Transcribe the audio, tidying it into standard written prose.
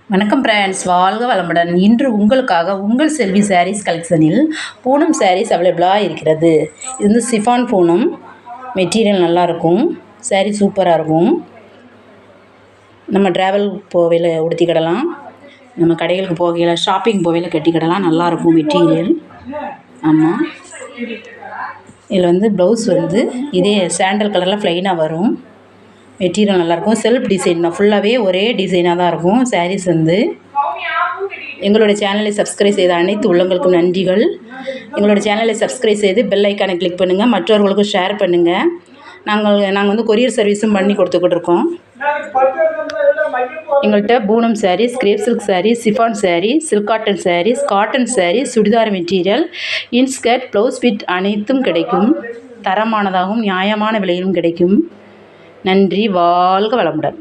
வணக்கம் ஃப்ரெண்ட்ஸ், வாழ்க வளமுடன். இன்று உங்களுக்காக உங்கள் செல்வி சாரீஸ் கலெக்ஷனில் பூனம் சாரீஸ் அவைலபிளாக இருக்கிறது. இது வந்து சிஃபான் பூனம். மெட்டீரியல் நல்லாயிருக்கும், சாரீ சூப்பராக இருக்கும். நம்ம ட்ராவல் போவையில் உடுத்திக்கிடலாம், நம்ம கடைகளுக்கு போகையில் ஷாப்பிங் போவையில் கட்டிக்கிடலாம். நல்லாயிருக்கும் மெட்டீரியல். ஆமாம், இதில் வந்து ப்ளவுஸ் வந்து இதே சாண்டல் கலரில் ப்ளைனாக வரும். மெட்டீரியல் நல்லாயிருக்கும். செல்ஃப் டிசைன் தான், ஃபுல்லாகவே ஒரே டிசைனாக தான் இருக்கும் சாரீஸ் வந்து. எங்களுடைய சேனலை சப்ஸ்கிரைப் செய்த அனைத்து உள்ளங்களுக்கும் நன்றிகள். எங்களுடைய சேனலை சப்ஸ்கிரைப் செய்து பெல் ஐக்கானை கிளிக் பண்ணுங்கள், மற்றவர்களுக்கும் ஷேர் பண்ணுங்கள். நாங்கள் வந்து கொரியர் சர்வீஸும் பண்ணி கொடுத்துக்கிட்டு இருக்கோம். எங்கள்கிட்ட Poonam sarees, crepe silk sarees, chiffon sarees, silk cotton sarees, cotton sarees, churidar material, inskirt, blouse fit அனைத்தும் கிடைக்கும். தரமானதாகவும் நியாயமான விலையிலும் கிடைக்கும். நன்றி, வாழ்க வளமுடன்.